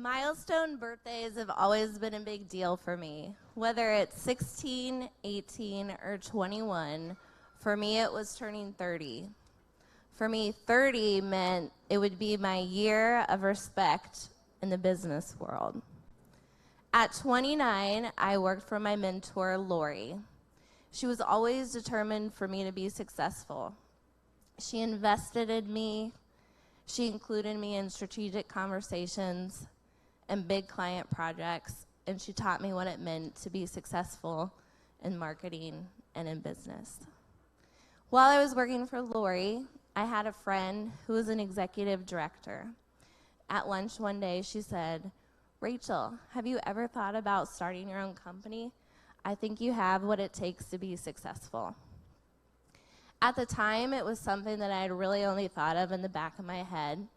Milestone birthdays have always been a big deal for me. Whether it's 16, 18, or 21, for me it was turning 30. For me, 30 meant it would be my year of respect in the business world. At 29, I worked for my mentor, Lori. She was always determined for me to be successful. She invested in me. She included me in strategic conversations and big client projects, and she taught me what it meant to be successful in marketing and in business. While I was working for Lori, I had a friend who was an executive director. At lunch one day, she said, "Rachel, have you ever thought about starting your own company? I think you have what it takes to be successful." At the time, it was something that I had really only thought of in the back of my head,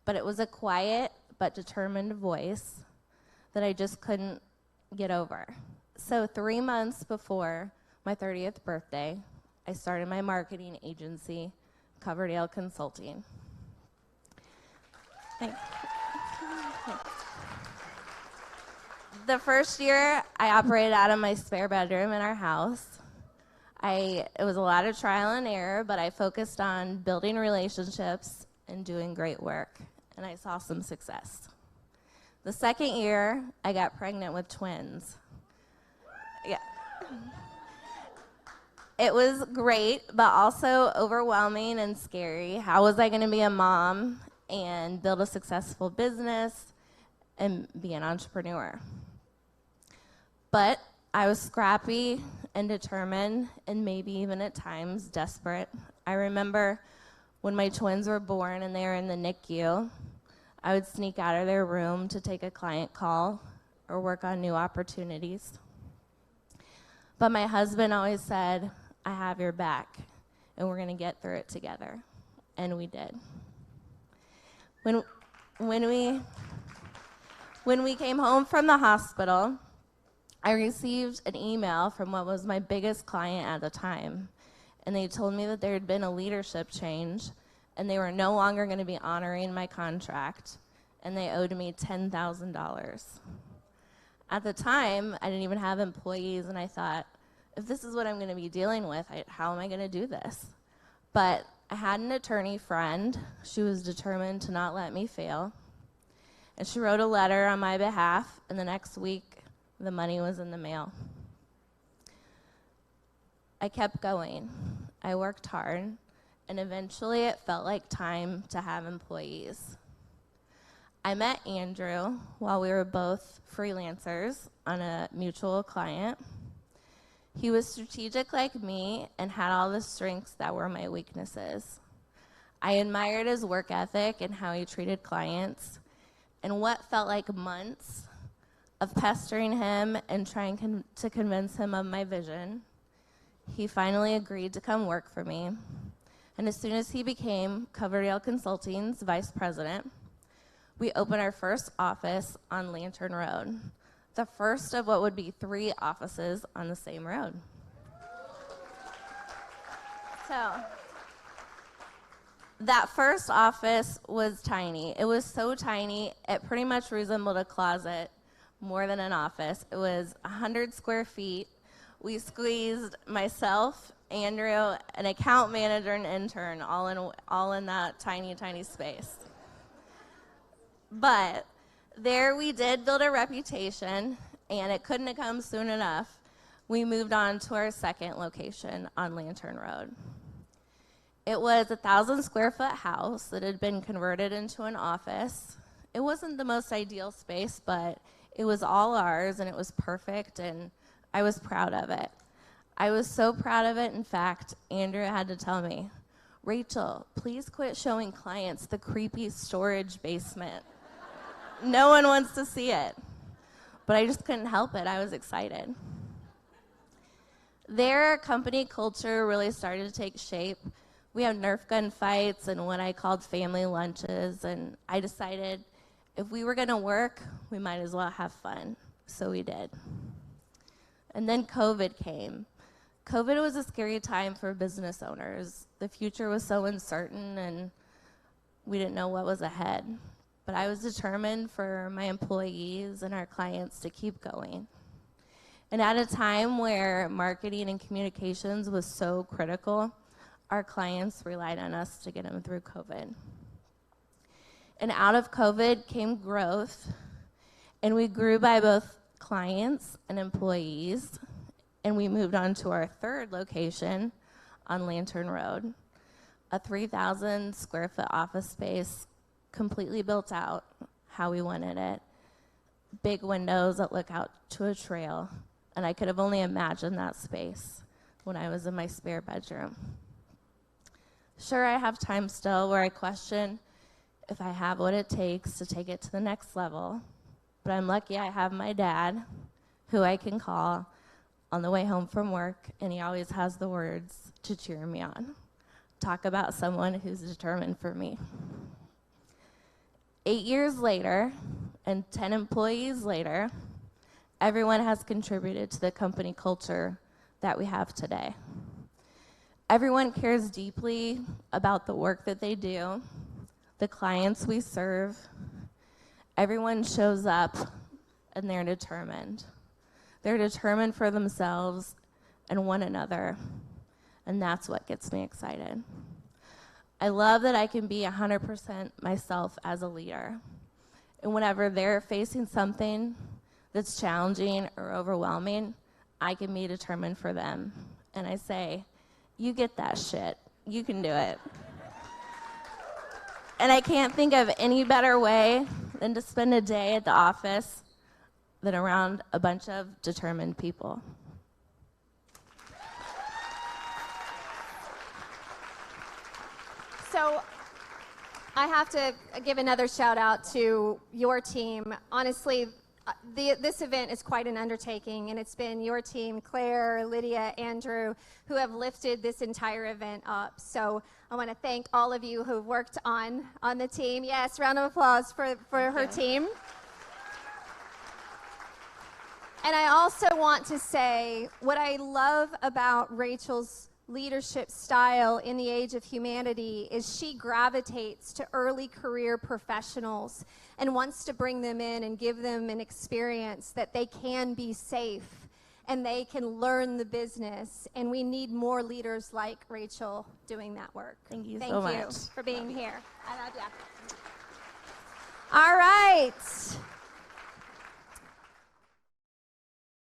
but it was a quiet but determined voice that I just couldn't get over. So 3 months before my 30th birthday, I started my marketing agency, Coverdale Consulting. Thanks. The first year, I operated out of my spare bedroom in our house. It was a lot of trial and error, but I focused on building relationships and doing great work, and I saw some success. The second year, I got pregnant with twins. Yeah. It was great, but also overwhelming and scary. How was I going to be a mom and build a successful business and be an entrepreneur? But I was scrappy and determined, and maybe even at times desperate. I remember when my twins were born and they were in the NICU, I would sneak out of their room to take a client call or work on new opportunities. But my husband always said, "I have your back, and we're going to get through it together." And we did. When we came home from the hospital, I received an email from what was my biggest client at the time, and they told me that there had been a leadership change, and they were no longer going to be honoring my contract, and they owed me $10,000. At the time, I didn't even have employees, and I thought, if this is what I'm going to be dealing with, how am I going to do this? But I had an attorney friend. She was determined to not let me fail, and she wrote a letter on my behalf, and the next week, the money was in the mail. I kept going. I worked hard, and eventually it felt like time to have employees. I met Andrew while we were both freelancers on a mutual client. He was strategic like me and had all the strengths that were my weaknesses. I admired his work ethic and how he treated clients, and what felt like months of pestering him and trying to convince him of my vision, he finally agreed to come work for me. And as soon as he became Coverdale Consulting's vice president, we opened our first office on Lantern Road, the first of what would be 3 offices on the same road. So that first office was tiny. It was so tiny, it pretty much resembled a closet more than an office. It was 100 square feet. We squeezed myself, Andrew, an account manager, and intern all in that tiny, tiny space. But there we did build a reputation, and it couldn't have come soon enough. We moved on to our second location on Lantern Road. It was a 1,000 square foot house that had been converted into an office. It wasn't the most ideal space, but it was all ours, and it was perfect, and I was proud of it. I was so proud of it, in fact, Andrew had to tell me, "Rachel, please quit showing clients the creepy storage basement. No one wants to see it." But I just couldn't help it. I was excited. Their company culture really started to take shape. We had Nerf gun fights and what I called family lunches, and I decided if we were going to work, we might as well have fun. So we did. And then COVID came. COVID was a scary time for business owners. The future was so uncertain, and we didn't know what was ahead. but I was determined for my employees and our clients to keep going. And at a time where marketing and communications was so critical, our clients relied on us to get them through COVID. And out of COVID came growth, and we grew by both clients and employees, and we moved on to our third location on Lantern Road, a 3,000 square foot office space, completely built out how we wanted it. Big windows that look out to a trail, and I could have only imagined that space when I was in my spare bedroom. Sure, I have time still where I question if I have what it takes to take it to the next level, but I'm lucky I have my dad, who I can call on the way home from work, and he always has the words to cheer me on. Talk about someone who's determined for me. 8 years later, and 10 employees later, everyone has contributed to the company culture that we have today. Everyone cares deeply about the work that they do, the clients we serve. Everyone shows up, and they're determined. They're determined for themselves and one another, and that's what gets me excited. I love that I can be 100% myself as a leader. And whenever they're facing something that's challenging or overwhelming, I can be determined for them. And I say, you get that shit. You can do it. And I can't think of any better way than to spend a day at the office than around a bunch of determined people. So I have to give another shout out to your team. Honestly, this event is quite an undertaking, and it's been your team, Claire, Lydia, Andrew, who have lifted this entire event up. So I want to thank all of you who worked on the team. Yes, round of applause for her team. And I also want to say what I love about Rachel's leadership style in the age of humanity is she gravitates to early career professionals and wants to bring them in and give them an experience that they can be safe and they can learn the business. And we need more leaders like Rachael doing that work. Thank you so much. Thank you for being here. I love you. All right.